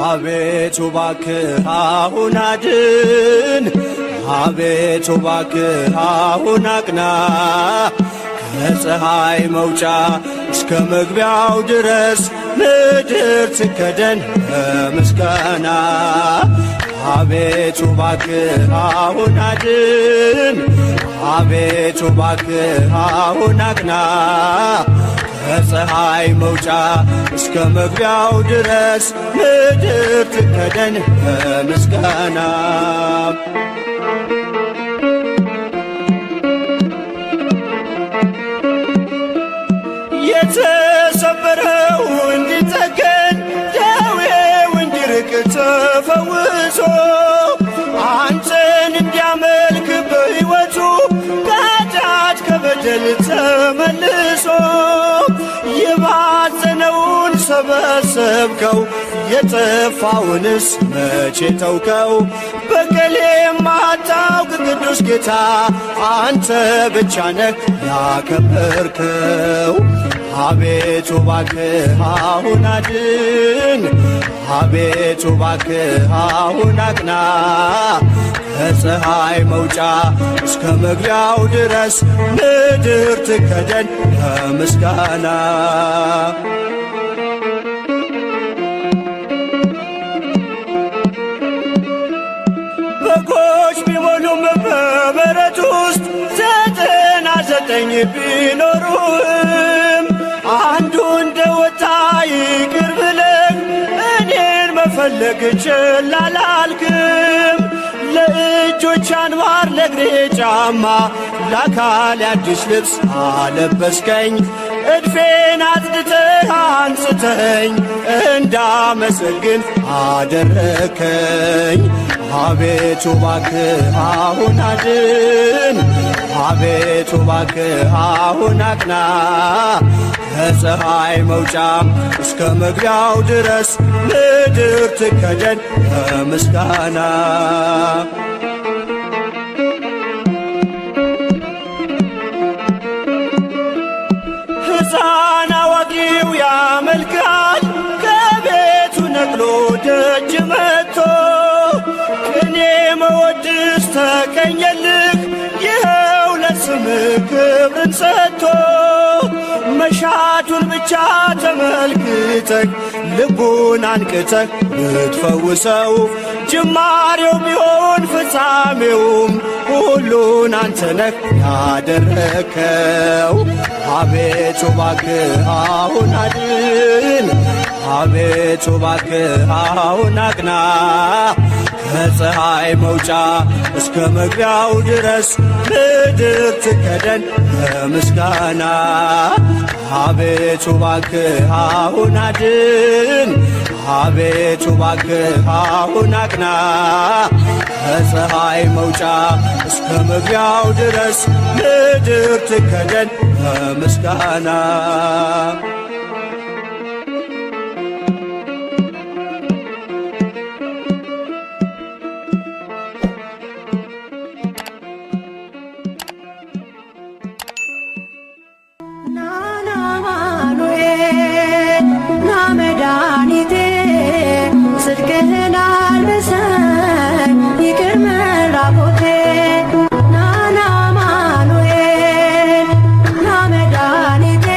አቤቱ እባክህ አሁን አድን፣ አቤቱ እባክህ አሁን አቅና። ከፀሐይ መውጫ እስከ መግቢያው ድረስ ምድር ትከደን በምስጋና። አቤቱ እባክህ አሁን አድን፣ አቤቱ እባክህ አሁን አቅና። ከፀሐይ መውጫ እስከ መግቢያው ድረስ ምድር ትከደን በምስጋና። የተሰበረው እንዲጠገን ደዌው እንዲርቅ ተፈውሶ አንተን እንዲያመልክ በሕይወቱ ከኃጢአት ከበደል ተመልሶ የባዘነውን ሰበሰብከው የጠፋውንስ መቼ ተውከው? በቀል የማታውቅ ቅዱስ ጌታ አንተ ብቻ ነህ ያከበርከው። አቤቱ እባክህ አሁን አድን፣ አቤቱ እባክህ አሁን አቅና። ከፀሐይ መውጫ እስከ መግቢያው ድረስ ምድር ትከደን በምስጋና። በጎች ቢሞሉም በበረት ውስጥ 99 ቢኖሩም አንዱ እንደወጣ ይቅር ብለህ እኔን መፈለግ ችላ አላልክም። ለእጆች አንባር ለእግሬ ጫማ ለአካል አዲስ ልብስ አለበስከኝ። እድፌን አጽድተህ አንጽተኝ እንዳመሰግን አደረከኝ። አቤቱ እባክህ አሁን አድን፣ አቤቱ እባክህ አሁን አቅና። ከፀሐይ መውጫ እስከ መግቢያው ድረስ ምድር ትከደን በምስጋና። ሕፃን አዋቂው ያመልካል ከቤቱ ነቅሎ ደጅ መጥቶ ቅኔ መወድስ ተቀኘልህ ይኸው ለስምህ ክብርን ሰጥቶ። መሻቱን ብቻ ተመልክተህ ልቡን አንቅተህ ብትፈውሰው ጅማሬው ቢሆን ፍጻሜውም ሁሉን አንተ ነህ ያደረከው። አቤቱ እባክህ አሁን አድን፣ አቤቱ እባክህ አሁን አቅና። ከፀሐይ መውጫ እስከ መግቢያው ድረስ ምድር ትከደን በምስጋና። አቤቱ እባክህ አሁን አድን፣ አቤቱ እባክህ አሁን አቅና። ከፀሐይ መውጫ እስከ መግቢያው ድረስ ምድር ትከደን በምስጋና። መድኃኒቴ ጽድቅህን አልብሰኝ ይቅር መራቆቴ። ናና አማኑኤል ና መድኃኒቴ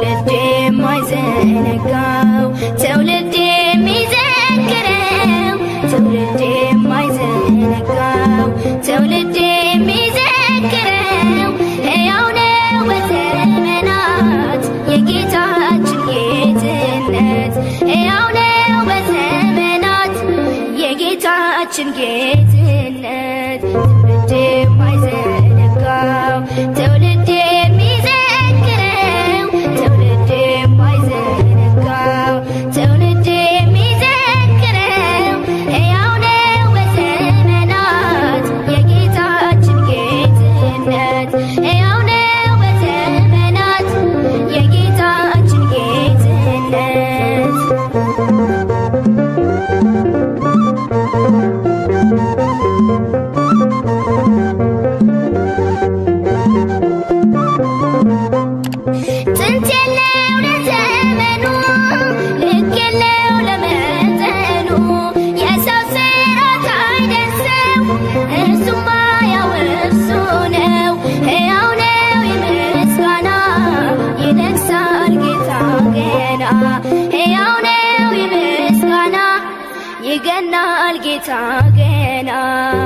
ትውልድ የማይዘነጋው ትውልድ የሚዘክረው ትውልድ የማይዘነጋው ትውልድ የሚዘክረው ሕያው ነው በዘመናት የጌታችን ጌትነት ሕያው ነው በዘመናት የጌታችን ጌትነት ትውልድ የማይዘነጋው ትውልድ የሚዘክረው ትውልድ የማይዘነጋው ትውልድ የሚዘክረው ሕያው ነው በዘመናት የጌታችን ጌትነት ሕያው ነው በዘመናት የጌታችን ጌትነት ጥንት የለው ለዘመኑ ልክ የለው ለመጠኑ የሰው ስራት አይደርሰው እሱማ ያው እርሱ ነው ሕያው ነው የምስጋና ይነግሣል ጌታ ገና ሕያው ነው የምስጋና ይገናል ጌታ ገና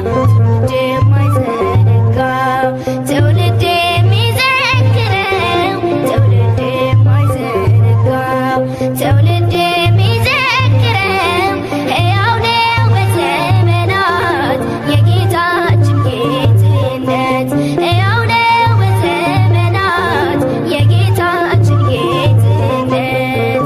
ትውልድ የማይዘነጋው ትውልድ የሚዘክረው ትውልድ የማይዘነጋው ትውልድ የሚዘክረው ሕያው ነው በዘመናት የጌታችን ጌትነት ሕያው ነው በዘመናት የጌታችን ጌትነት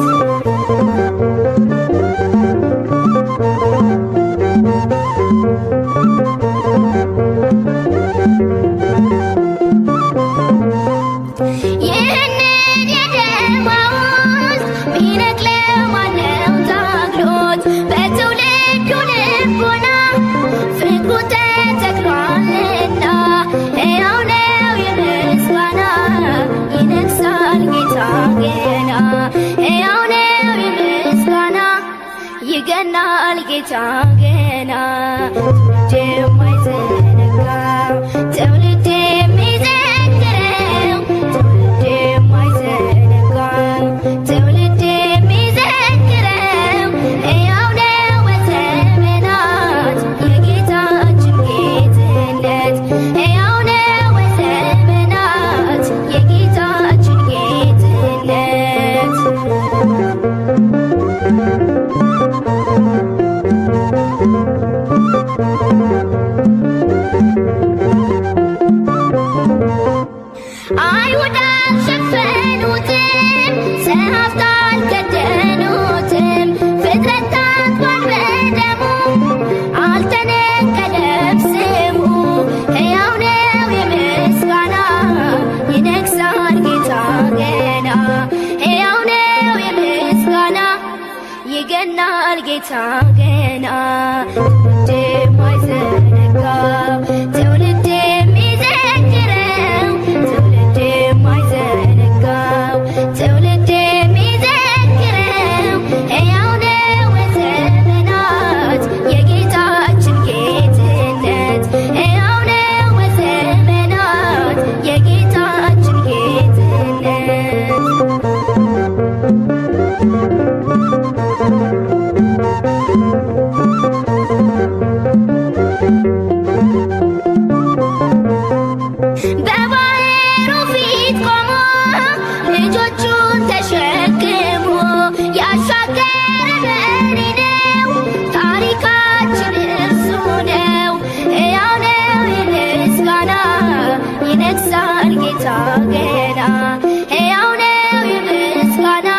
ይህንን የደማውስ ሚነቅለው ማነው ታግሎት በትውልዱ ልቦና ፍቅሩ ተተክሏልና ሕያው ነው የምስጋና ይነግሣል ጌታ ገና ሕያው ነው የምስጋና ይገናል ጌታ ገና ትውልድ የማይዘነጋው ትውልድ የሚዘክረው ትውልድ የማይዘነጋው ትውልድ የሚዘክረው ሕያው ነው በዘመናት የጌታችን ጌትነት ሕያው ነው በዘመናት የጌታችን ጌትነት አይሁድ አልሸፈኑትም ጸሐፍት አልከደኑትም ፍጥረታት በደሙ አልተነቀለም ስሙ ሕያው ነው የምስጋና ይነግሣል ጌታ ገና ሕያው ነው የምስጋና ይገናል ጌታ ገና ትውልድ የማይዘነጋው ትውልድ የሚዘክረው ትውልድ የማይዘነጋው ትውልድ የሚዘክረው ሕያው ነው በዘመናት የጌታችን ጌትነት ሕያው ነው በዘመናት የጌታችን ጌትነት በባሕሩ ፊት ቆሞ ልጆቹን ተሸክሞ ያሻገረ መሪ ነው ታሪካችን እርሱ ነው ሕያው ነው የምስጋና ይነግሣል ጌታ ገና ሕያው ነው የምስጋና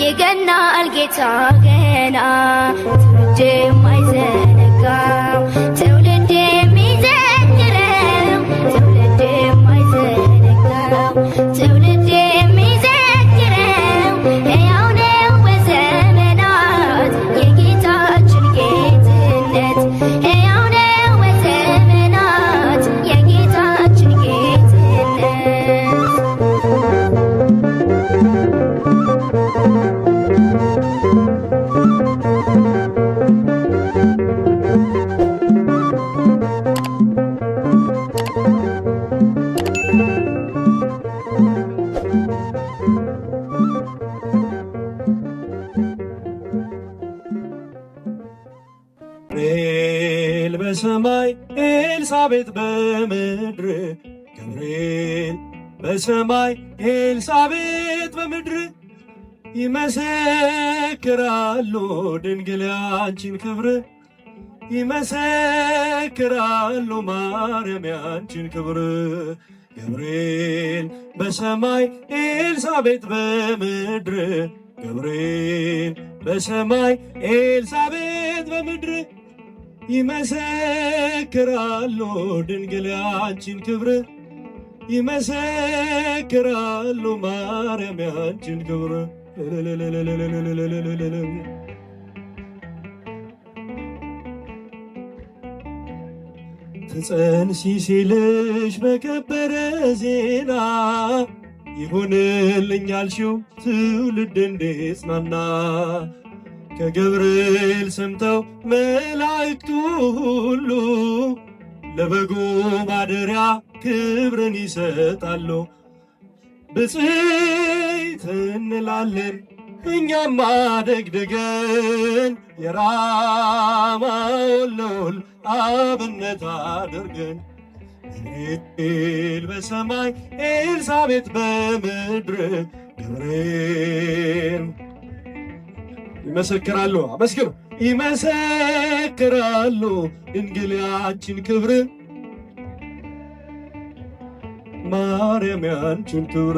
ይገናል ጌታ ገና ትውልድ የማይዘነጋው ትውልድ የሚዘክረው ትውልድ የማይዘነጋው ትውልድ የሚዘክረው ሕያው ነው በዘመናት የጌታችን ጌትነት ሕያው ነው በዘመናት የጌታችን ጌትነት በሰማይ ኤልሳቤጥ በምድር ገብርኤል በሰማይ ኤልሳቤጥ በምድር ይመሰክራሉ ድንግል ያንቺን ክብር ይመሰክራሉ ማርያም ያንቺን ክብር ገብርኤል በሰማይ ኤልሳቤጥ በምድር ገብርኤል በሰማይ ኤልሳቤጥ በምድር ይመሰክራሉ ድንግል ያንቺን ክብር ይመሰክራሉ ማርያም ያንቺን ክብር ትጸንሲ ሲልሽ በከበረ ዜና ይሁንልኝ ያልሽው ትውልድ እንዲጽናና ከገብርኤል ሰምተው መላእክቱ ሁሉ ለበጉ ማደሪያ ክብርን ይሰጣሉ። ብፅዕት እንላለን እኛም አደግድገን የራማውን ልዑል አብነት አድርገን ገብርኤል በሰማይ ኤልሳቤጥ በምድር ገብርኤል ይመሰክራሉ። አመስግኑ። ይመሰክራሉ ድንግል ያንቺን ክብር ማርያም ያንቺን ክብር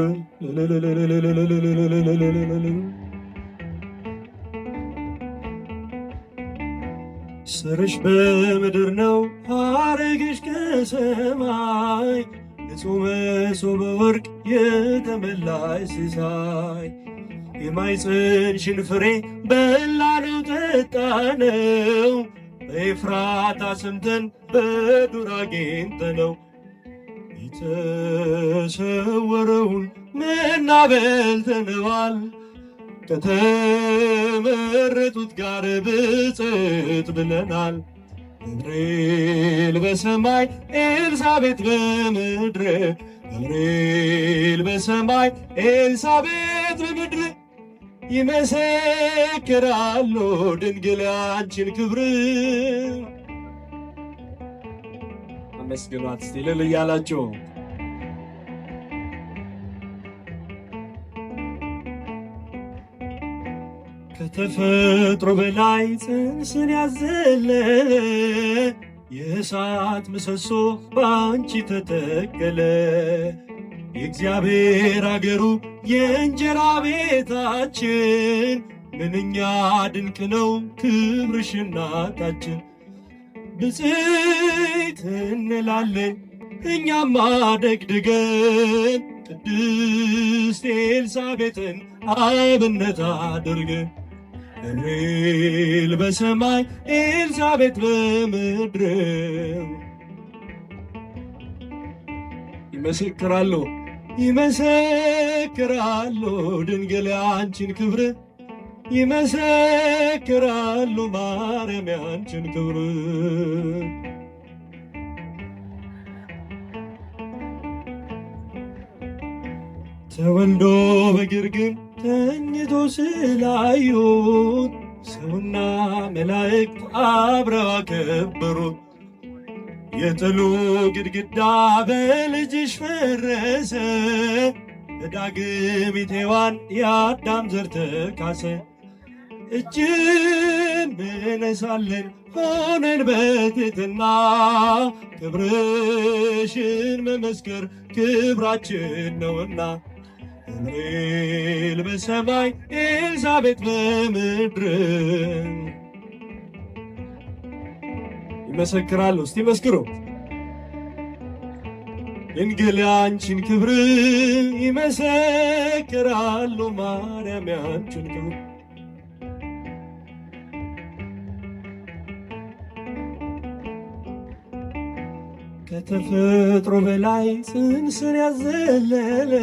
ስርሽ በምድር ነው ሐረግሽ ከሰማይ ንጹሕ መሶበ ወርቅ የተመላሽ ሲሳይ የማኅፀንሽን ፍሬ በላነው ጠጣነው በኤፍራታ ሰምተን በዱር አግኝተነው የተሰወረውን መና በልተነዋል ከተመረጡት ጋር ብፅዕት ብለናል። ገብርኤል በሰማይ ኤልሳቤጥ በምድር ገብርኤል በሰማይ ኤልሳቤጥ በምድር ይመሰክራሉ ድንግል ያንቺን ክብር። አመስግኗት እስቲ እልል እያላችሁ። ከተፈጥሮ በላይ ጽንስን ያዘለ የእሳት ምሰሶ በአንቺ ተተከለ። የእግዚአብሔር አገሩ የእንጀራ ቤታችን ምንኛ ድንቅ ነው ክብርሽ እናታችን። ብፅዕት እንላለን እኛም አደግድገን ቅድስት ኤልሳቤጥን አብነት አድርገን ገብርኤል በሰማይ ኤልሳቤጥ በምድር ይመሰክራሉ ይመሰክራሉ ድንግል ያንቺን ክብር ይመሰክራሉ ማርያም ያንቺን ክብር። ተወልዶ በግርግም ተኝቶ ስላዩት ሰውና መላእክት አብረው አከበሩት። የጥሉ ግድግዳ በልጅሽ ፈረሰ በዳግሚት ሔዋን የአዳም ዘር ተካሰ። እጅን እንነሳለን ሆነን በትሕትና ክብርሽን መመስከር ክብራችን ነውና። ገብርኤል በሰማይ ኤልሳቤጥ በምድር ይመሰክራሉ። እስቲ መስክሩ። ድንግል ያንቺን ክብር ይመሰክራሉ ማርያም ያንቺን ክብር። ከተፈጥሮ በላይ ጽንስን ያዘለለ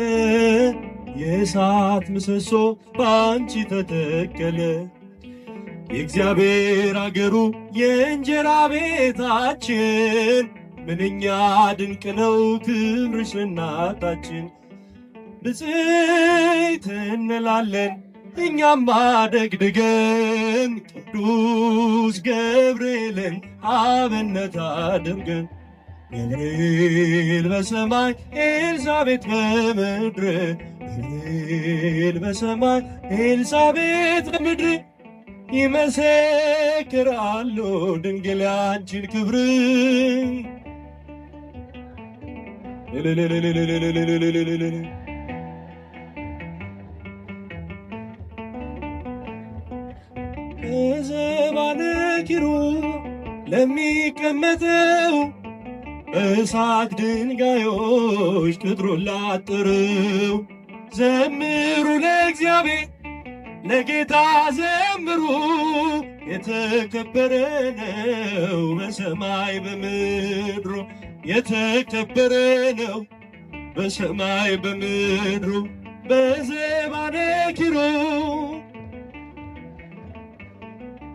የእሳት ምሰሶ በአንቺ ተተከለ። የእግዚአብሔር አገሩ የእንጀራ ቤታችን ምንኛ ድንቅ ነው ክብርሽ እናታችን። ብፅዕት እንላለን እኛም አደግድገን ቅዱስ ገብርኤልን አብነት አድርገን ገብርኤል በሰማይ ኤልሳቤጥ በምድር ገብርኤል በሰማይ ኤልሳቤጥ በምድር ይመሰክራሉ ድንግል ያንቺን ክብር። በዘባነ ኪሩብ ለሚቀመጠው በእሳት ድንጋዮች ቅጥሩን ላጥረው ዘምሩ ለእግዚአብሔር ለጌታ ዘምሩ የተከበረ ነው በሰማይ በምድሩ የተከበረ ነው በሰማይ በምድሩ በዘባነ ኪሩብ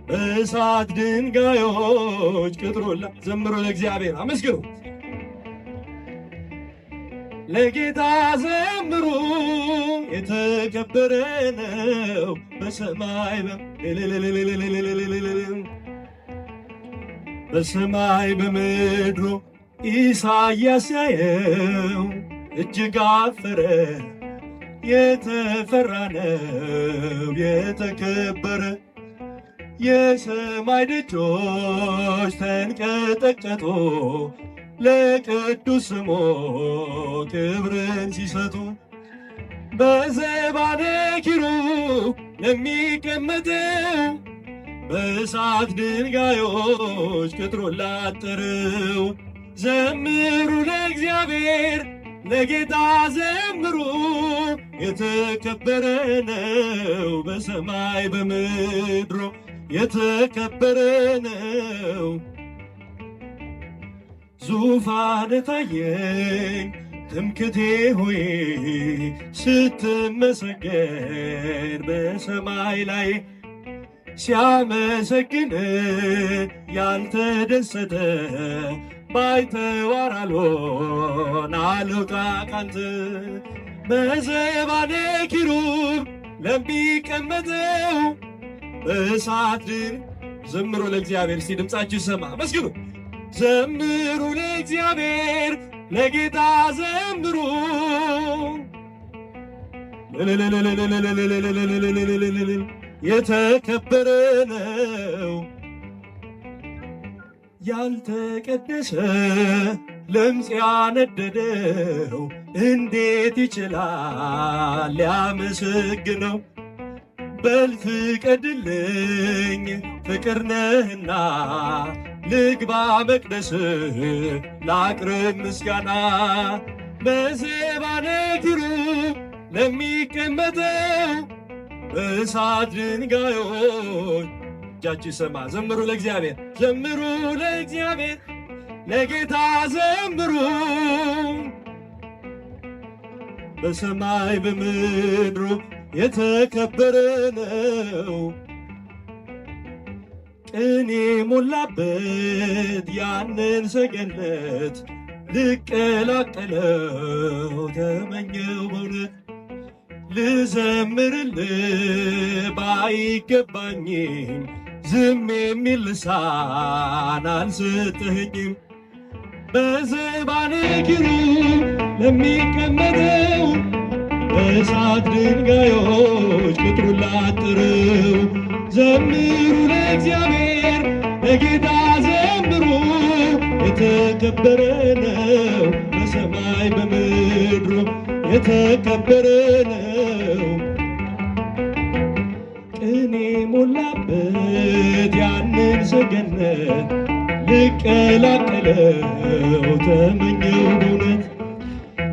በእሳት ድንጋዮች ቅጥሩላ ዘምሩ ለእግዚአብሔር አመስግኑ ለጌታ ዘምሩ የተከበረ ነው በሰማይ በሰማይ በምድሩ ኢሳይያስ ያየው እጅግ አፈረ የተፈራ ነው የተከበረ የሰማይ ደጆች ተንቀጠቀጡ ለቅዱስ ስሙ ክብርን ሲሰጡ በዘባነ ኪሩብ ለሚቀመጠው በእሳት ድንጋዮች ቅጥሩን ላጠረው ዘምሩ ለእግዚአብሔር ለጌታ ዘምሩ የተከበረ ነው በሰማይ በምድሩ የተከበረ ነው። ዙፋን ታየኝ ትምክቴ ሆይ ስትመሰገን በሰማይ ላይ ሲያመሰግን ያልተደሰተ ባይተዋር አልሆን አልውጣ ካንተ በዘባነ ኪሩብ ለሚቀመጠው በእሳት ዘምሩ ለእግዚአብሔር። እስቲ ድምፃችሁ ይሰማ መስግኑ። ዘምሩ ለእግዚአብሔር ለጌታ ዘምሩ የተከበረ ነው ያልተቀደሰ ለምጽ ያነደደው እንዴት ይችላል ሊያመሰግነው? በል ፍቀድልኝ ፍቅር ነህና ልግባ መቅደስ ላቅርብ ምስጋና በዘባነ ኪሩብ ለሚቀመጠው በእሳት ድንጋዮች እጃችሁ ይሰማ። ዘምሩ ለእግዚአብሔር ዘምሩ ለእግዚአብሔር ለጌታ ዘምሩ በሰማይ በምድሩ የተከበረ ነው። ቅኔ ሞላበት ያንን ሰገነት ልቀላቀለው ተመኘው በእውነት ልዘምርልህ ባይገባኝም ዝም የሚል ልሳን አልሰጠኸኝም። በዘባነ ኪሩብ ለሚቀመጠው በእሳት ድንጋዮች ቅጥሩን ላጥረው ዘምሩ ለእግዚአብሔር ለጌታ ዘምሩ የተከበረ ነው በሰማይ በምድሩ የተከበረ ነው። ቅኔ ሞላበት ያንን ሰገነት ልቀላቀለው ተመኘው በእውነት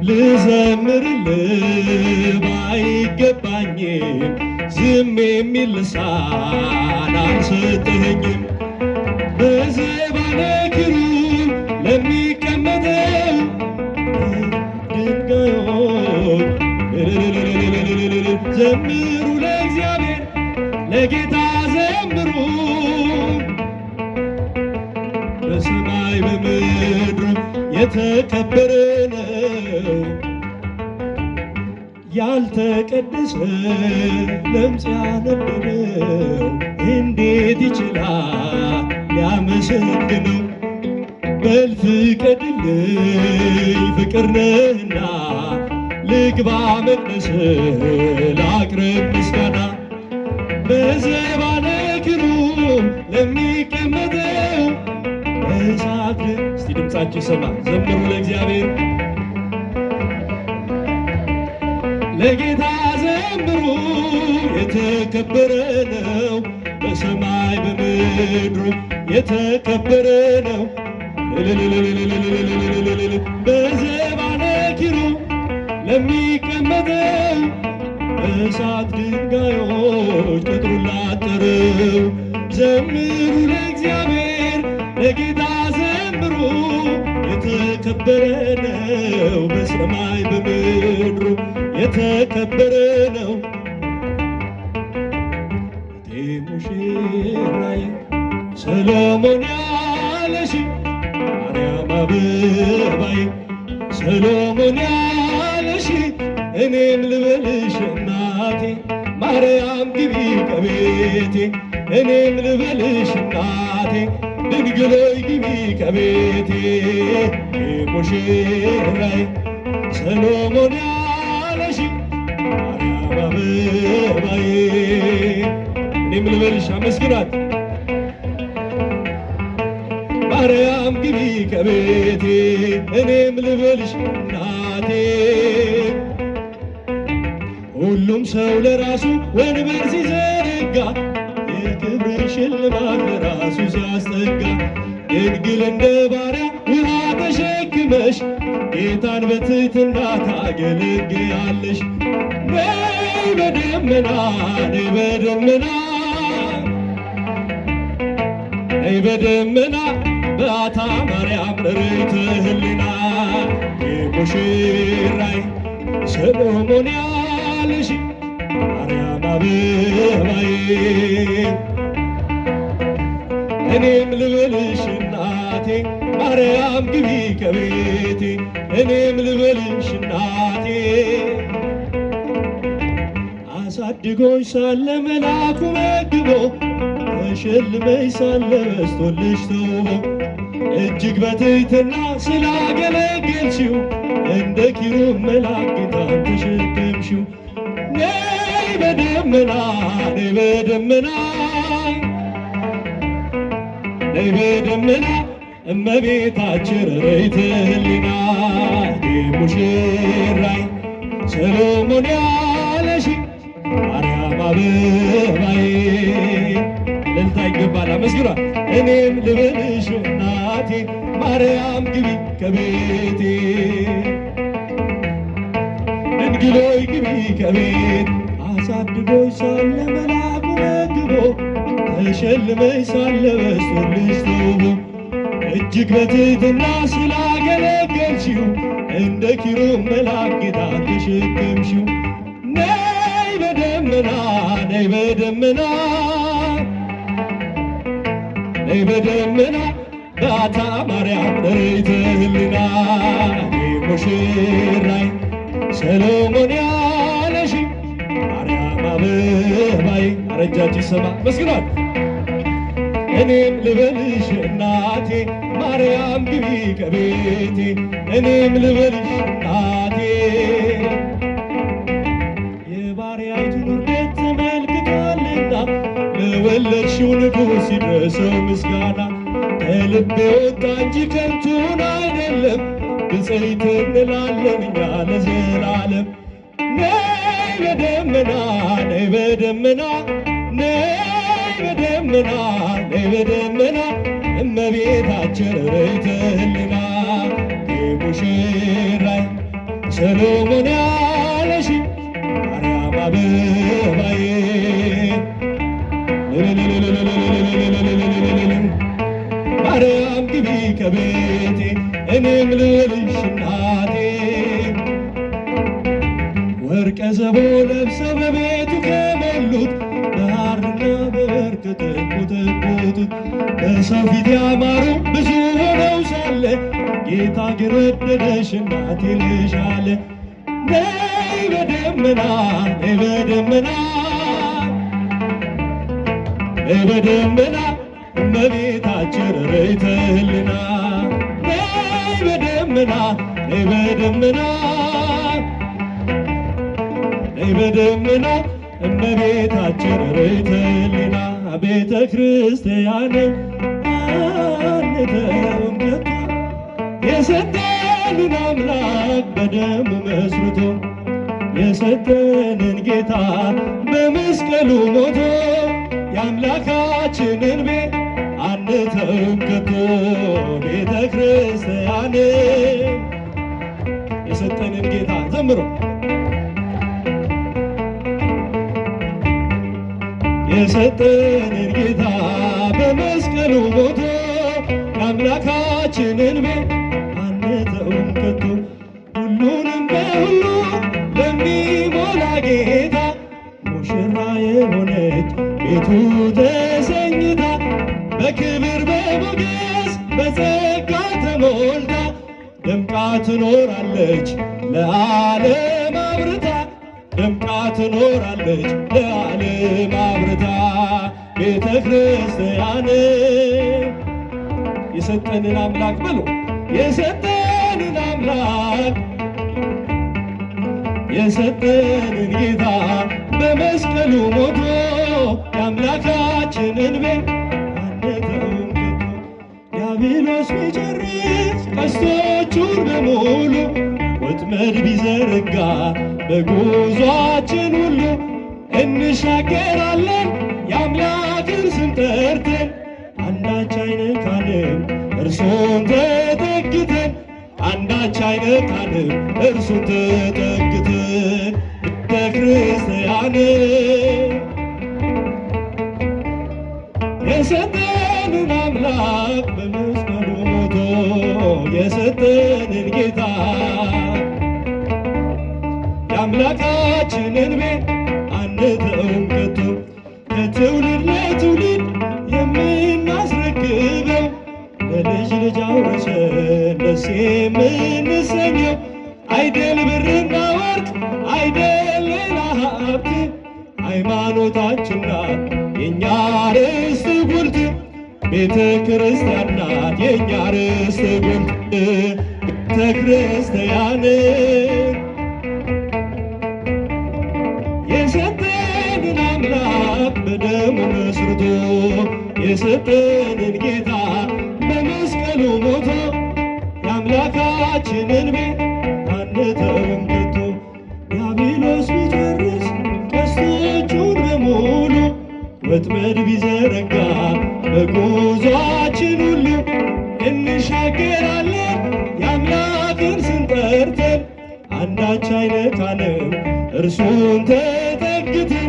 ልዘምርልህ ባይገባኝም ዝም የሚል ልሳን አልሰጠኸኝም። በዘባነ ኪሩብ ለሚቀመጠው ድንጋዮች ዘምሩ ለእግዚአብሔር ለጌታ ዘምሩ በሰማይ በምድሩ የተከበረ ነው ያልተቀደሰ ለምጽ ያነደደው እንዴት ይችላል ሊያመሰግነው? በል ፍቀድልኝ ፍቅር ነህና ልግባ መቅደስ ላቅርብ ምስጋና። በዘባነ ኪሩብ ለሚቀመጠው በእሳት እስቲ ድምፃችሁ ሰማ ዘምሩ ለእግዚአብሔር ለጌታ ዘምሩ የተከበረ ነው በሰማይ በምድሩ የተከበረ ነው። በዘባነ ኪሩብ ለሚቀመጠው በእሳት ድንጋዮች ቅጥሩን ላጠረው ዘምሩ ለእግዚአብሔር ለጌታ ዘምሩ የተከበረ ነው በሰማይ በምድሩ የተከበረ ነው። ሙሽራዬ ሰሎሞን ያለሽ ማርያም አበባዬ ሰሎሞን ያለሽ እኔም ልበልሽ እናቴ ማርያም ግቢ ከቤቴ እኔም ልበልሽ እናቴ ድንግሎይ ግቢ ከቤቴ ሙሽራዬ ሰሎሞን ያለሽ ማርያም አበባዬ እኔም ልበልሽ አመስግናት ማርያም ግቢ ከቤቴ እኔም ልበልሽ እናቴ። ሁሉም ሰው ለራሱ ወንበር ሲዘረጋ የክብር ሽልማት ለራሱ ሲያስጠጋ ድንግል እንደ ባሪያ ውሃ ተሸክመሽ ጌታን በትሕትና ታገለግያለሽ። ነይ በደመና ነይ በደመና ነይ በደመና በዓታ ማርያም ርትዕ ሕሊና ሙሽራዬ ሰሎሞን ያለሽ ማርያም አበባዬ እኔም ልበልሽ እናቴ ማርያም ግቢ ከቤቴ እኔም ልበልሽ እናቴ። አሳድጎሽ ሳለ መልአኩ መግቦ ተሸልመሽ ሳለ በስቶልሽ ተውቦ እጅግ በትሕትና ስላገለገልሽው እንደ ኪሩብ መልአክ ጌታን ተሸከምሽው። ነይ በደመና ነይ በደመና ነይ በደመና እመቤታችን ርትዕ ሕሊና ሙሽራዬ ሰሎሞን ያለሽ ማርያም አበባዬ እልልታ ይገባል አመስግኗል። እኔም ልበልሽ እናቴ ማርያም ግቢ ከቤቴ ድንግሎይ ግቢ ከቤት አሳድጎሽ ሳለ መልአኩ መግቦ ተሸልመሽ ሳለ በስቶልሽ ተውቦ እጅግ በትሕትና ስላገለገልሽው እንደ ኪሩብ መልአክ ጌታን ተሸከምሽው። ነይ በደመና ነይ በደመና ነይ በደመና በዓታ ማርያም ርትዕ ሕሊና ሙሽራዬ ሰሎሞን ያለሽ ማርያም አበባዬ አረጃጅ ሰማ መስግኗል። እኔም ልበልሽ እናቴ ማርያም ግቢ ከቤቴ እኔም ልበልሽ እናቴ። የባሪያይቱን ውርደት ተመልክቷልና ለወለድሽው ንጉሥ ይድረሰው ምስጋና። ከልቤ ወጣ እንጂ ከንቱን አይደለም ብፅዕት እንላለን እኛ ለዘላለም። ነይ በደመና ነይ በደመና ነይ በደመና ነይ በደመና እመቤታችን ርትዕ ሕሊና ሙሽራዬ ሰሎሞን ያለሽ ማርያም አበባዬ ማርያም ግቢ ከቤቴ እኔም ልበልሽ እናቴ። ወርቀ ዘቦ ለብሰው በቤቱ ከሞሉት በሐርና በወርቅ ተንቆጠቆጡት በሰው ፊት ያማሩ ብዙ ሆነው ሳለ ጌታ ግን ወደደሽ እናቴ ልሽ አለ። ነይ በደመና ነይ በደመና ነይ በደመና እመቤታችን ርኅይተ ህሊና ነይ በደመና ነይ በደመና ነይ በደመና እመቤታችን ርኅይተ ህሊና ቤተ ክርስቲያን አንተውም ከቶ የሰጠንን አምላክ በደሙ መስርቶ የሰጠንን ጌታ በመስቀሉ ሞቶ የአምላካችንን ቤት አንተውም ከቶ ቤተ ክርስቲያን የሰጠንን ጌታ ዘምሮ የሰጠንን ጌታ በመስቀሉ ሞቶ የአምላካችንን ቤት አንተውም ከቶ ሁሉንም በሁሉ ለሚሞላ ጌታ ሙሽራ የሆነች ቤቱ ተሰኝታ በክብር በሞገስ በጸጋ ተሞልታ ደምቃ ትኖራለች ለዓለም አብርታ ደምቃ ትኖራለች ለዓለም አብርታ ቤተ ክርስቲያን የሰጠንን አምላክ በሉ የሰጠንን አምላክ የሰጠንን ጌታ በመስቀሉ ሞቶ የአምላካችንን ቤት አንተውም ከቶ ዲያብሎስ ቢጨርስ ቀስቶቹን በሙሉ ወጥመድ ቢዘረጋ በጉዟችን ሁሉ እንሻገራለን የአምላክን ስም ጠርተን አንዳች አይነካንም እርሱን ተጠግተን አንዳች አይነካንም እርሱን ተጠግተን ቤተ ክርስቲያን የሰጠንን አምላክ በመስቀሉ ሞቶ የሰጠንን ጌታ የአምላካችንን ቤት አንተውም ከቶ ከትውልድ ለትውልድ የምናስረክበው ለልጅ ልጅ አውርሰን ደስ የምንሰኘው አይደል ብርና ወርቅ አይደል ሌላ ሀብት ሃይማኖታችን ናት የእኛ ርስት ጉልት ቤተ ክርስቲያን ናት የእኛ ርስት ጉልት ቤተ ክርስቲያን የሰጠንን አምላክ በደሙ መስርቶ የሰጠንን ጌታ በመስቀሉ ሞቶ የአምላካችንን ቤት አንተውም ከቶ ዲያብሎስ ቢጨርስ ቀስቶቹን በሙሉ ወጥመድ ቢዘረጋ በጉዟችን ሁሉ እንሻገራለን የአምላክን ስም ጠርተን አንዳች አይነካንም እርሱን ተጠግተን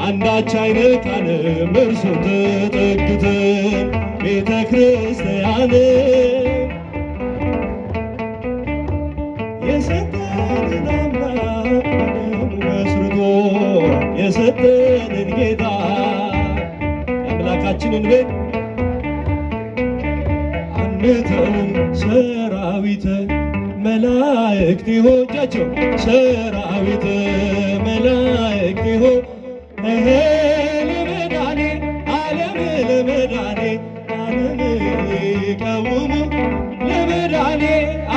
አንዳች አይነካንም እርሱን ተጠግተን ቤተ ክርስቲያን የሰጠንን አምላክ በደሙ መስርቶ የሰጠንን ጌታ የአምላካችንን ቤት አንተውም ሰራዊተ መላእክት ይሆጃቸው ሰራዊተ መላእክት ይሆ ለመዳኔ ዓለም ለመዳኔ ዓለም ይቀውሙ ለመዳኔ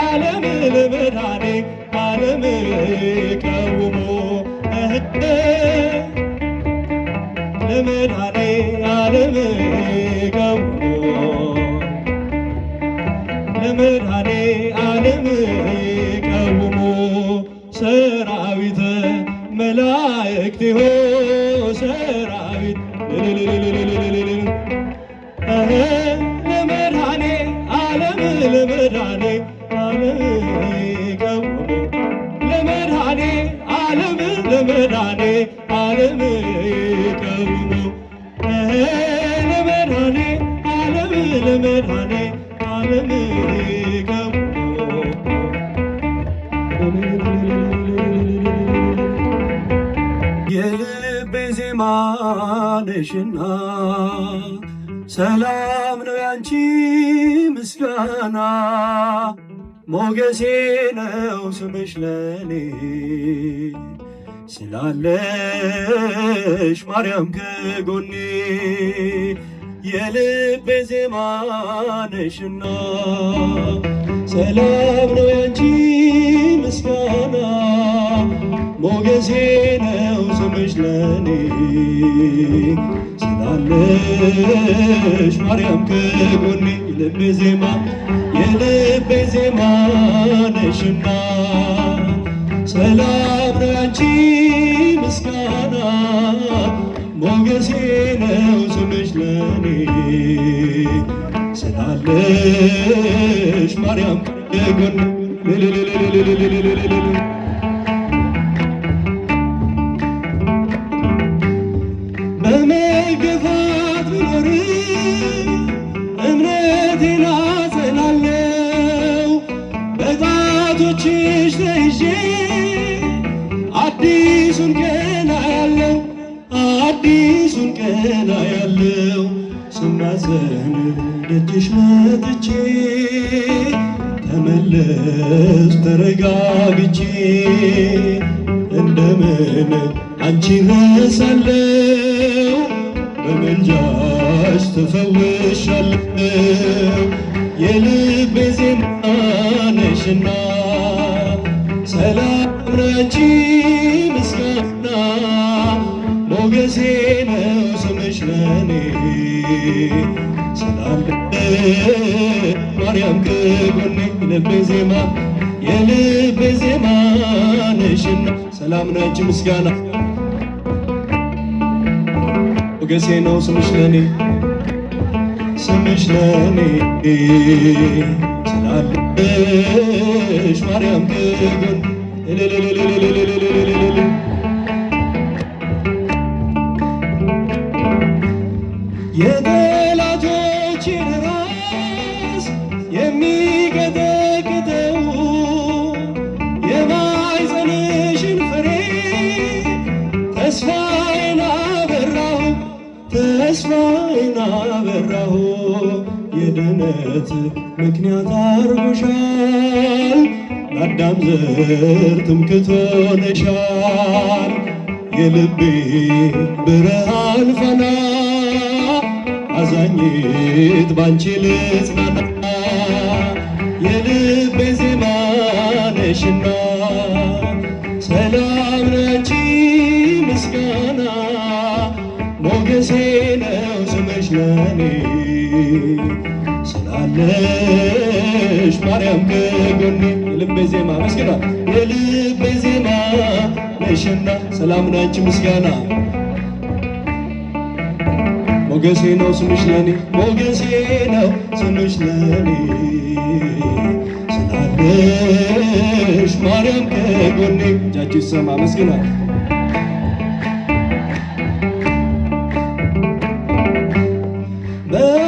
ዓለም ለመዳኔ ዓለም ይቀውሙ ለመዳኔ ዓለም ይቀውሙ ለመድኃኔ ዓለም ይቀውሙ ሰራዊተ መላእክት ይሆ ሰራዊት ለመድኃኔ ዓለም ለመድኃኔ ዓለም ይቀውሙ ለመድኃኔ ዓለም ለመድኃኔ ዓለም ይቀውሙ ለመድኃኔ ዓለም ለመድኃኔ ዓለም የልቤ ዜማ ነሽና ሰላም ነው ያንቺ ምስጋና ሞገሴ ነው ስምሽ ለኔ ስላለሽ ማርያም ከጎኔ የልቤ ዜማ ነሽና ሰላም ነው ያንቺ ምስጋና ሞገሴ ነው ስምሽ ለኔ ስላለሽ ማርያም ከጎኔ የልቤ ዜማ ነሽና ሰላም ነው ያንቺ ምስጋና ሞገሴ ነው ስምሽ ለኔ ስላለሽ ማርያም ከጎኔ በመገፋት ብኖር እምነቴን አጸናለው በጣቶችሽ ተይዤ አዲሱን ቀን አያለው ስማዘን ደጅሽ መጥቼ ተመለስ ተረጋግቼ እንደምን አንቺን ረሳለው በምልጃሽ ተፈውሻለው የልቤ ዜማ ነሽና ሰላም ላንቺ ምስጋና ሞገሴ ነው ስምሽ ለኔ ስላለሽ ማርያም ከጎኔ የልቤ ዜማ ነሽና ሰላም ላንቺ ምስጋና ሞገሴ ነው ስምሽ ለኔ ስላለሽ ማርያም ከጎኔ የጠላቶችን ራስ የሚቀጠቅጠው የማኅፀንሽን ፍሬ ተስፋዬን አበራሁ የድነት ምክንያት አርጎሻል ለአዳም ዘር ትምክህት ሆነሻል የልቤ ብርሃን ፋና አዛኝት ባንቺ ልጽናና የልቤ ዜማ ነሽና ሰላም ላንቺ ምስጋና ሞገሴ ነው ስምሽ ለኔ ስላለሽ ማርያም ከጎኔ የልቤ ዜማ መስገና የልቤ ዜማ ነሽና ሰላም ላንቺ ምስጋና ሞገሴ ነው ስምሽ ለኔ ስላለሽ ማርያም ከጎኔ እጃችሁ ይሰማ መስገና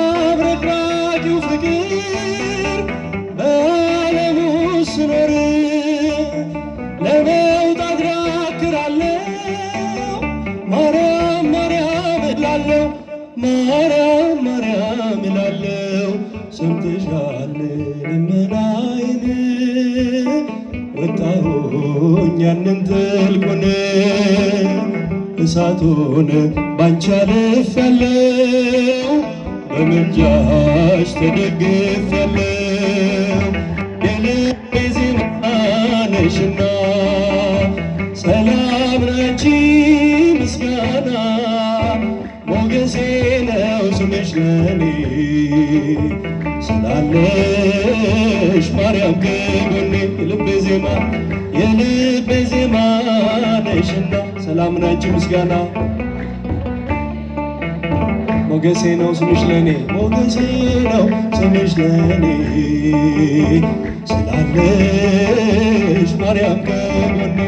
በአብረቅራቂው ፍቅር በዓለሙ ስኖር ለመውጣት ዳክራለሁ ማርያም እላለሁ ሰምተሻል ልመናዬን ወጣሁኝ ያንን ጥልቁን እሳቱን ባንቺ አልፌያለሁ በምልጃሽ ተደግፌያለሁ የልቤ ዜማ ነሽና ሰላም ላንቺ ምስጋና ሞገሴ ነው ስምሽ ለኔ ስላለሽ ማርያም ከጎኔ የልቤ ዜማ ነሽና ሰላም ላንቺ ምስጋና ሞገሴ ነው ስምሽ ለኔ ስላለሽ ማርያም ከጎኔ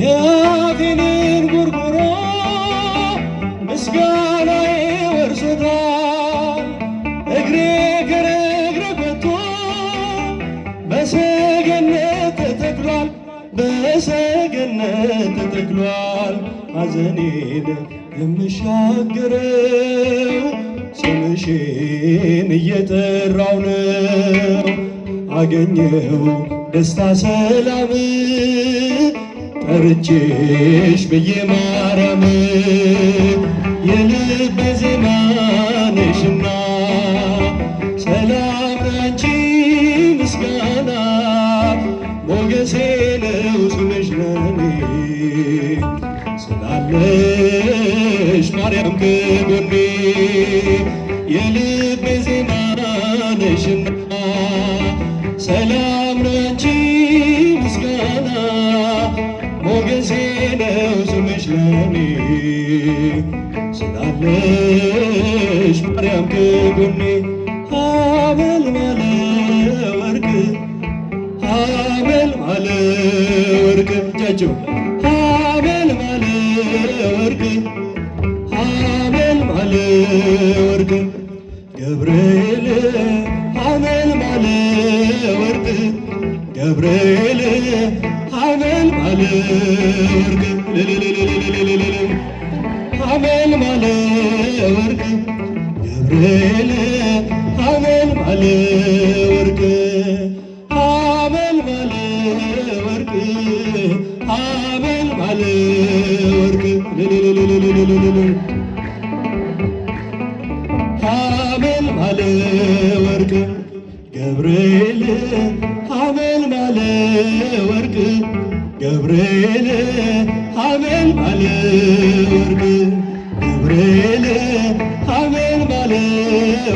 የአፌንን ጉርጉሮ ምስጋናዬ ወርሶታል እግሬ ከረግረ ወጥቶ በሰገነት ተተክሏል ሐዘኔን የምሻገረው ስምሽ ስምሽን እየጠራው ነው አገኘው ደስታ ሰላም ጠርቼሽ ብዬ ማርያም የልቤ ዜማ ነሽና ሰላም ላንቺ ምስጋና ሞገሴ ነው ስምሽ ለኔ ስላለሽ ማርያም ከጎኔ የልቤ ዜማ ነሽና ሰላም ላንቺ ምስጋና ሞገሴ ነው ስምሽ ለኔ ስላለሽ ማርያም ከጎኔ ሐመልማለ ወርቅ ሐመልማለ ወርቅ እጃቸው ሐመልማለ ወርቅ ሐመልማለ ወርቅ ገብርኤል ሐመልማለ ወርቅ ገብርኤል ሐመልማለ ወርቅ ሐመልማለ ወርቅ ገብርኤል ሐመልማለ ወርቅ ሐመልማለ ወርቅ ሐመልማለ ወርቅ ሐመልማለ ወርቅ ገብርኤል ሐመልማለ ወርቅ ገብርኤል ሐመልማለ ወርቅ ገብርኤል ሐመልማለ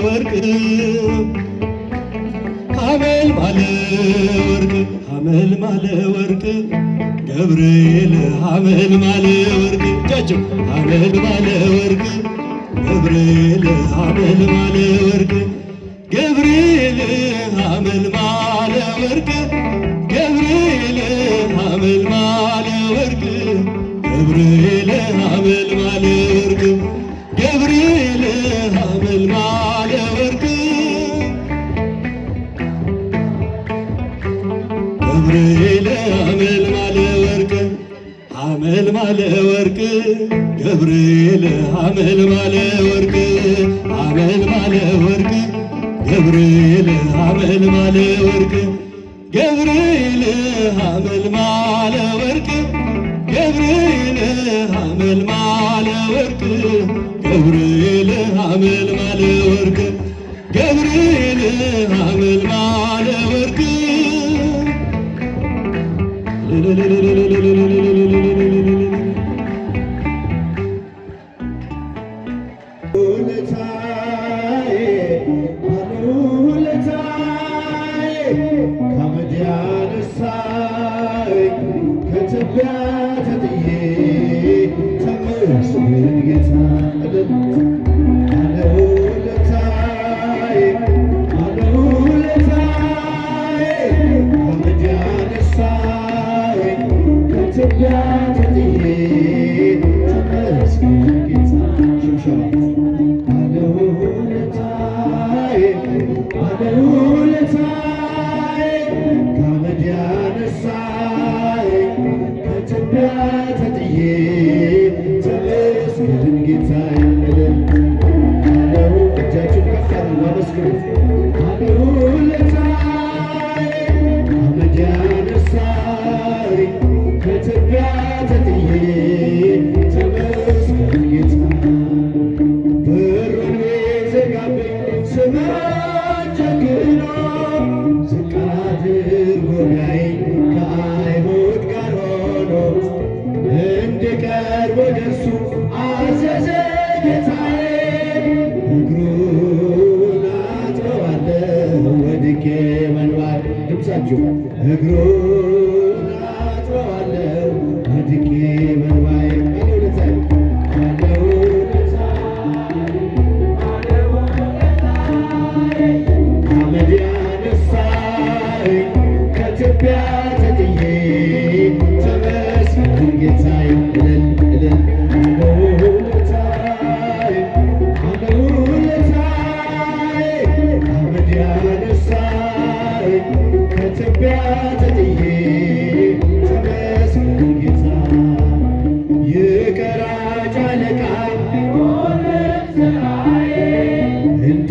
ወርቅ ሐመልማለ ወርቅ ሐመልማለ ወርቅ ገብርኤል ሐመልማለ ወርቅ እጃቸው ሐመልማለ ወርቅ ገብርኤል ሐመልማለ ወርቅ ገብርኤል ሐመልማለ ወርቅ ገብርኤል ሐመልማለ ወርቅ ገብርኤል ሐመልማለ ወርቅ ገብርኤል ሐመልማለ ወርቅ ገብርኤል ሐመልማለ ወርቅ ሐመልማለ ወርቅ ገብርኤል ሐመልማለ ወርቅ ሐመልማለ ወርቅ ገብርኤል ሐመልማለ ወርቅ ገብርኤል ሐመልማለ ወርቅ ገብርኤል ሐመልማለ ወርቅ ገብርኤል ሐመልማለ ወርቅ ገብርኤል ሐመልማለ ወርቅ In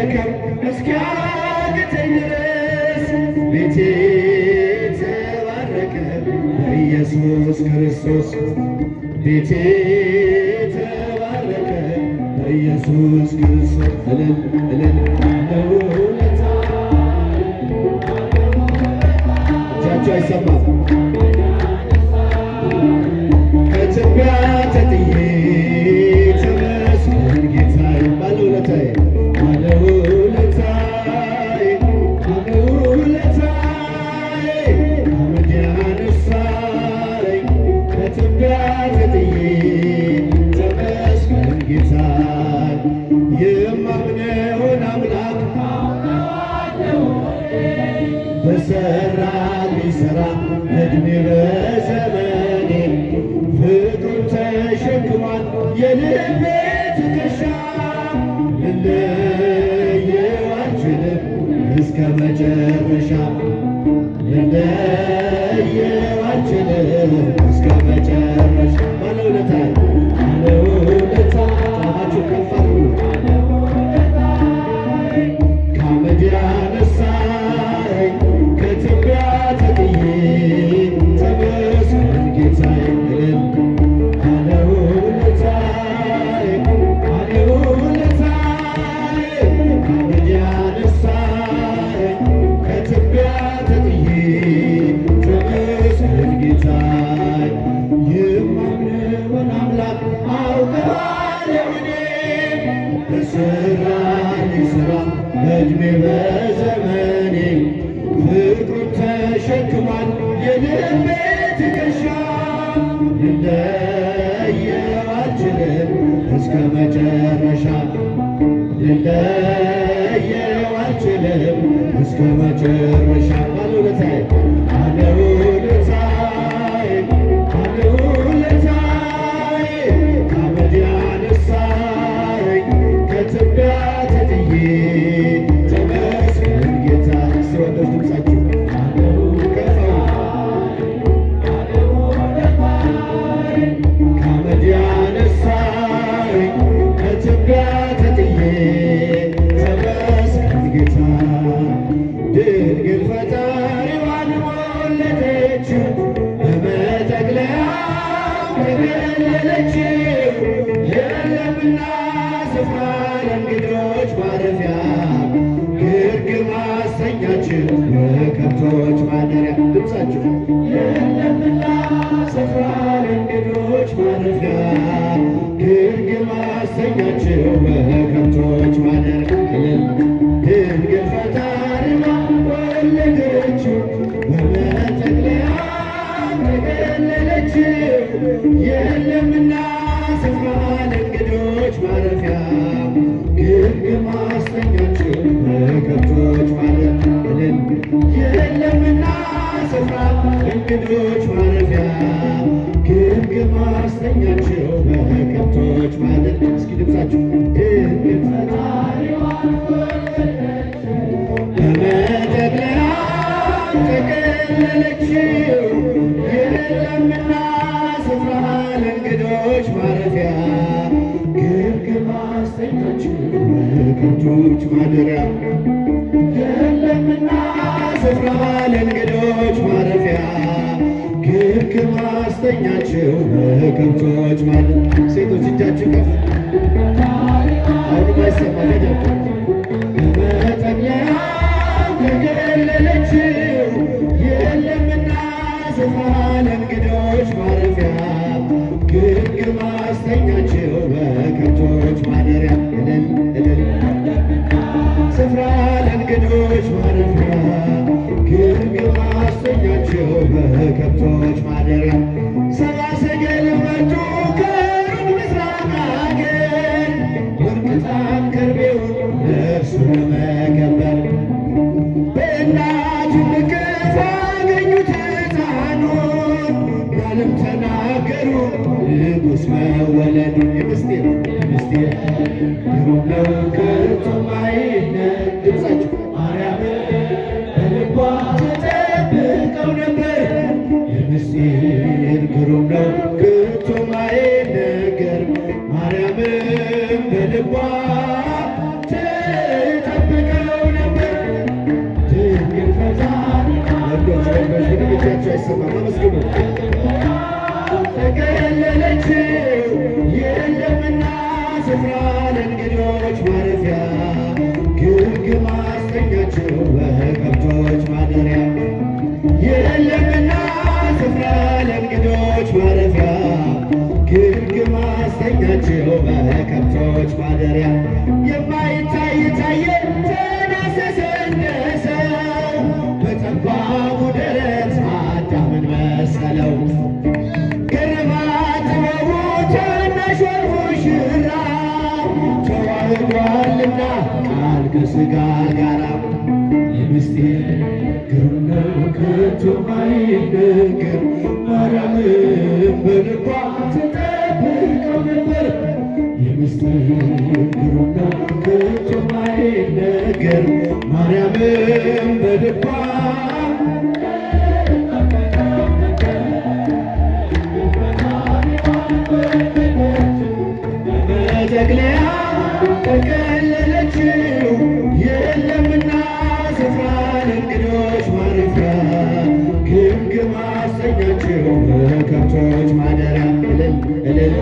መሸከም እስኪያቅተኝ ድረስ ቤቴ ተባረከ በኢየሱስ ክርስቶስ ቤቴ ተባረከ በኢየሱስ ክርስቶስ እልል እልል ለውለታ እጃችሁ አይሰማም ከትቢያ ተጥዬ ተመስገን ጌታዬ ባለውለታዬ ባለውለታዬ ባለውለታዬ አመድ ያነሳኝ ከትቢያ ተጥዬ ተመስገን ጌታዬ የማምነውን አምላክ በሠራልኝ ሥራ ዕድሜ በዘመኔ ፍቅሩን ተሸክሟል የልቤ ትከሻ ልለየው አልችልም እስከ መጨረሻ ልለየው አልችልም እስከ መጨረሻ ባለውለታዬ ባለውለታ ጣፋችሁ ከፍ አድርጉ ከአመድ ያነሳኝ ከትቢያ ተጥዬ ተመስገን ጌታዬ እልል ባለውለታዬ ባለውለታዬ ከአመድ ያነሳኝ ከትቢያ ተጥዬ ተመስገን ጌታዬ የማምነውን አምላክ አውቀዋለሁ እኔ በሠራልኝ ሥራ ዕድሜ በዘመኔ ፍቅሩን ተሸክሟል የልቤ ትከሻ ልለየው አልችልም እስከ መጨረሻ ልለየው አልችልም እስከ መጨረሻ ባለውለታዬ ባለውለታዬ ባለውለታዬ ከአመድ ያነሳኝ ከትቢያ ተጥዬ ተመስገን ጌታዬ እስቲ ወንዶች ድምፃችሁ ከአመድ ያነሳኝ ከትቢያ ተጥዬ ተመስገን ጌታዬ ድንግል ፈጣሪዋን ወለደችው በመጠቅለያው ተገለለችው የለምና ስፍራ ለእንግዶች ማረፊያ ግርግም አሰኛችው በከብቶች ማደሪያ ድምፃችሁ የለምና ስፍራ ለእንግዶች ማረፊያ ግርግም አሰኛችው በከብቶች ማደሪያ ድንግል ፈጣሪዋ ወለደችው በመጠቅለያው ተገለለችው የለምና ስፍራ ለእንግዶች ማረፊያ ግርግም አሰኛችው በከብቶች ማደሪያ የለምና ስፍራ ለእንግዶች ማረፊያ ግርግም አሰኛችው በከብቶች ማደሪያ እስኪ ድምፃችሁ ድንግል ፈጣሪዋን በመጠቅለያው ተገለለችው የለምና ስፍራ ለእንግዶች ማረፊያ ግርግም አሰኛችው በከብቶች ማደሪያ የለምና ስፍራ ለእንግዶች ማረፊያ ግርግም አሰኛችው በከብቶች ማደሪያ ሴቶች እጃችሁ ከፍ አሁንም አይሰማ በመጠቅለያው ተገለለችው የለምና ስፍራ ለእንግዶች ማረፊያ ግርግም አሰኛችው በከብቶች ማደሪያ እልል እልል ስፍራ ለእንግዶች ማረፊያ ግርግም አሰኛችው በከብቶች ማደሪያ ሰብአ ሰገል መጡ ከሩቅ ምስራቅ አገር ወርቅ ዕጣን ከርቤውን ለእርሱ ለመገበር በእናቱ እቅፍ አገኙት ሕፃኑን በዓለም ተናገሩ ንጉሥ መወለዱን የምስጢር ግሩም ነው ከቶም አይነት ድምፃችሁ ማርያም በልቧ ተጠብቀው ነበር የምስጢር ግሩም ነው ከቶም አይነገር ማርያምም በልቧ ተጠብቀው አመስግኑ። ተከለለችው የለምና ስፍራ ለእንግዶች ማረፊያ ግርግም አስተኛቸው በከብቶች ማደሪያ የለምና ስፍራ ለእንግዶች ማረፊያ ግርግም አስተኛቸው በከብቶች ማደሪያ የማይታይ ታየ ተዳሰሰ እንደ ሰው በጠባቡ ደረት አዳምን መሰለው ገረማ ጥበቡ ታናሽ ሙሽራ ተዋህዷልና ቃል ከሥጋ ጋራ የምስጢር ግሩም ነው ከቶ ማይነገር ማርያምን በልቧ ተጠብቀው ነበር። የምስጢር ግሩም ነው ከቶ ማይነገር ማርያምን በልቧ በመጠቅለያ ተከለለችው የለምና ስፍራ ለእንግዶች ማረፊያ ግምግም አሰኛቸው በከብቶች ማደሪያ እልል እልል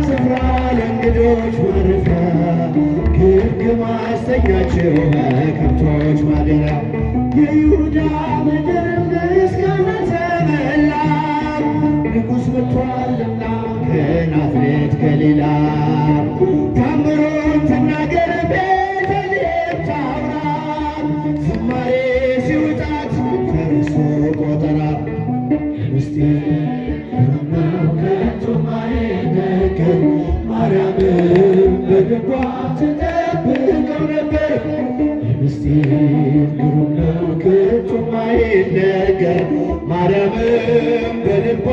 ስፍራ ለእንግዶች ማረፊያ ግምግም አሰኛቸው በከብቶች ማደሪያ የይሁዳ ምድር ምስጋና ተመላ ንጉሥ መጥቷልና ከናዝሬት ገሊላ ታምሩን ትናገር ቤተልሔም ታውራ ዝማሬ ሲውጣት ፈርሶ ቆጠራ ምስጢር ግሩም ነው ከቶ ማይነገር ማርያምን በልቧ ተጠብቀው ነበር። ምስጢር ግሩም ነው ከቶ ማይነገር ማርያምን በልቧ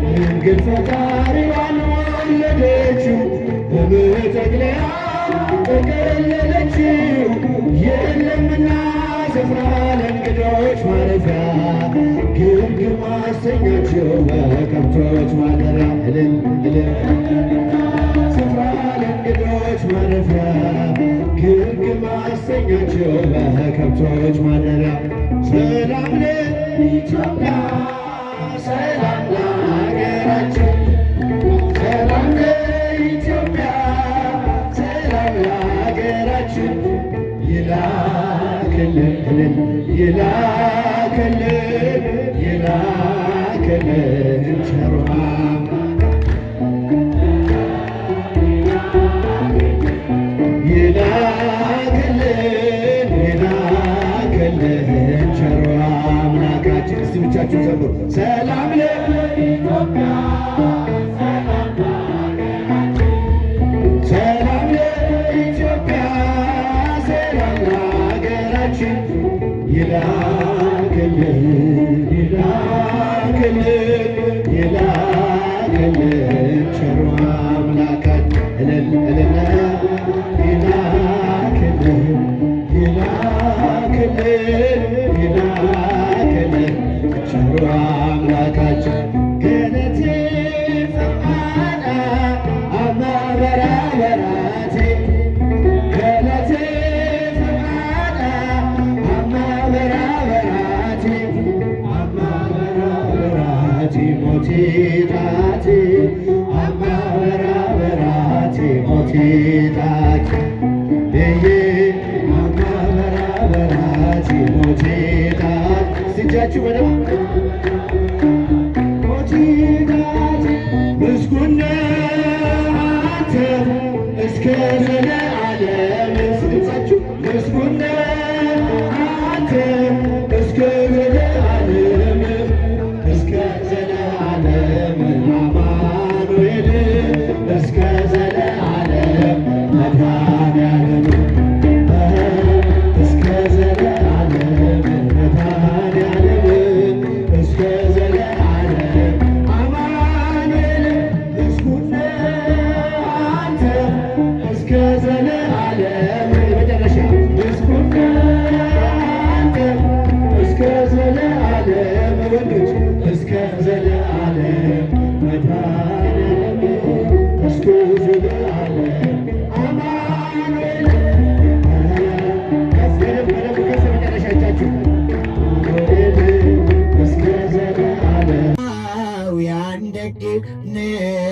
ድንግል ፈጣሪዋን ወለደችው በመጠቅለያ ተከለለችው የለምና ስፍራ ለእንግዶች ማረፊያ ግርግም አሰኛቸው በከብቶች ማደሪያ እልል እልል ስፍራ ለእንግዶች ማረፊያ ግርግም አሰኛቸው በከብቶች ማደሪያ ሰላም ለኢትዮጵያ ሰላም ለሀገራችን ሰላም ለኢትዮጵያ ሰላም ለሀገራችን ይላክልን ይላክልን ይላክልን ቸሩ ይላክልን ይላክልን ቸሩ አምላካችን። እስቲ ብቻችሁን ዘምሩ። ሰላም ለኢትዮጵያ ሰላም ለኢትዮጵያ ሰላም ለሀገራችን ይላክልን ይላክልን ይላክልን ቸሩ አምላካችን እልል እልል ይላክልን ይላክልን ይላክልን ቸሩ አምላካችን ገነቴ ፈቃዳ አማበራበራቴ ገነቴ ፈቃዳ አማበራበራቴ አማበራበራቴ ሞቴ ጣቴ አማበራበራቴ ሞቴ ጣቴ እዬ አማበራበራቴ ሞቴ ጣቴ እጃችሁ በደንብ ሞቴ ጣቴ ምስጉን ነህ አንተ እስከ ዘለዓለም ስልጻችሁ ምስጉን ነህ አንተ እስከ ዘለዓለም እስከ ዘለዓለም አማኑኤል እስከ ዘለዓለም መድኃኒዓለም እስከ ዘለዓለም መድኃኒዓለም እስከ ዘለዓለም አማኑኤል ምስጉን ነህ አንተ እስከ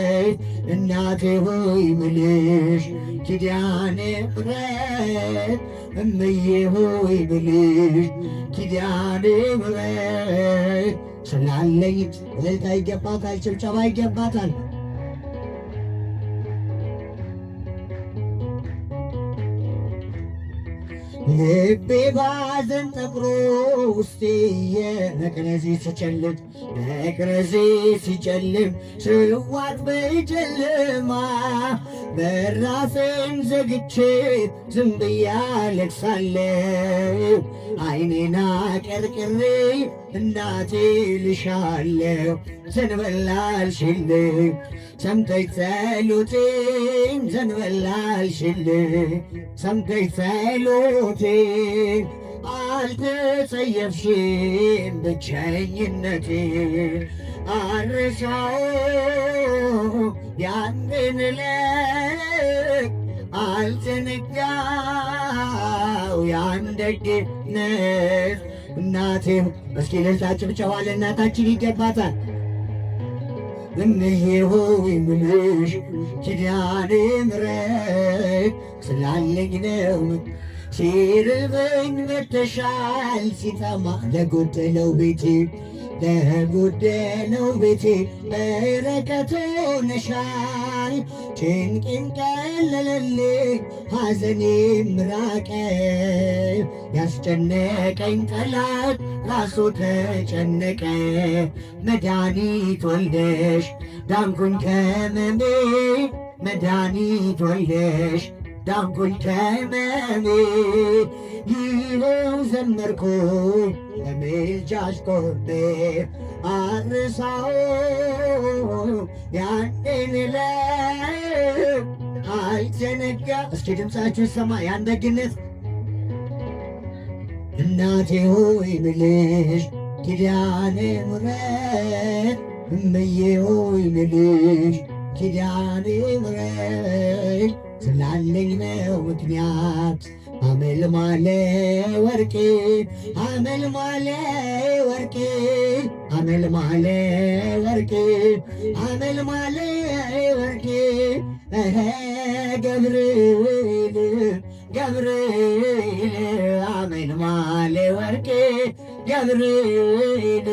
ምሕረት እናቴ ሆይ ምልሽ ኪዳነ ምሕረት እምዬ ሆይ ምልሽ ኪዳነ ምሕረት ስላለኝ እልልታ ይገባታል፣ ጭብጨባ ይገባታል። ልቤ ባዘን ጠቁሮ ውስጤ የመቅረዜ ሲጨልም መቅረዜ ሲጨልም ስዋጥ በጨለማ በራፌን ዘግቼ ዝም ብዬ አለቅሳለሁ። ዓይኔን አቀርቅሬ እናቴ ልሻለሁ ዘንበል አልሽልኝ ሰምተሽ ጸሎቴን ዘንበል አልሽልኝ ሰምተሽ ጸሎቴን አልተጸየፍሽም ብቸኝነቴን አልረሳውም ያንን ዕለት አልዘነጋው ያን ደግነት እናቴም እስኪ እልልታ ጭብጨባ ለእናታችን ይገባታል። እምዬ ሆይ ምልሽ ኪዳነ ምሕረት ስላለኝ ነው ሲርበኝ መተሻል ሲጠማ ለጎደለው ቤቴ ለጎደለው ቤቴ በረከት ሆነሻል። ጭንቄን ቀለለልኝ ሐዘኔም ራቀ ያስጨነቀኝ ጠላት ራሱ ተጨነቀ። መድኃኒት ወልደሽ ዳንኩኝ ከመሜ መድኃኒት ወልደሽ ዳንኩኝ ከመሜ ይኸው ዘመርኩ ለምልጃሽ ቆሜ አልረሳውም ያንን ዕለት አልዘነጋ። እስኪ ድምፃችሁ ይሰማ ያን ደግነት እናቴ ሆይ ምልሽ ኪዳነ ምሕረት እምዬ ሆይ ምልሽ ኪዳነ ምሕረት ስላለኝ ነው ምክንያት አመልማለ ወርቄ አመልማለ ወርቄ አመልማለ ወርቄ አመልማለ ወርቄ ገብርኤል ገብርኤል አመልማለ ወርቄ ገብርኤል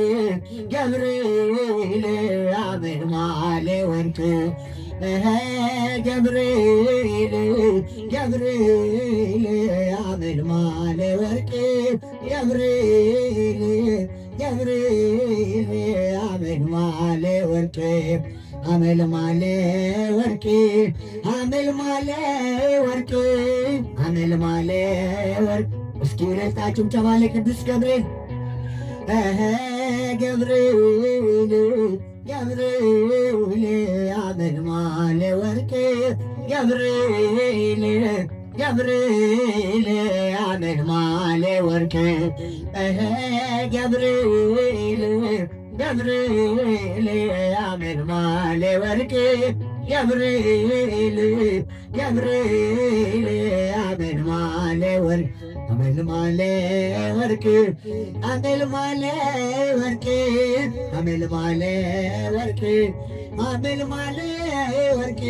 ገብርኤል አመልማለ ወርቄ ገብርኤል ገብርኤል አመልማለ ወርቄ ገብርኤል ገብርኤል አመልማለ ወርቄ አመልማለ ወርቄ አመልማለ ወርቄ አመልማለ ወርቄ። እስኪ ሁለታችሁም ተባለ ቅዱስ ገብርኤል ገብርኤል ገብርኤል አመልማለ ወርቄ ገብርኤል ገብርኤል አመልማለ ወርቄ ገብርኤል ገብርኤል አመልማለ ወርቄ ገብርኤል ገብርኤል አመልማለ ወርቄ አመልማለ ወርቄ አመልማለ ወርቄ አመልማለ ወርቄ አመልማለ ወርቄ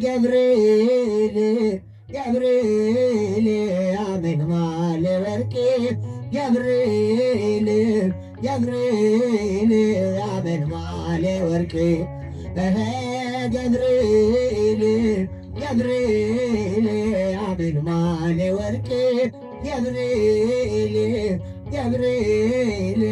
ገብርኤል ገብርኤል አመልማለ ወርቄ ገብርኤል ገብርኤል አመልማለ ወርቄ ገብርኤል ገብርኤል አመልማለ ወርቄ ገብርኤል ገብርኤል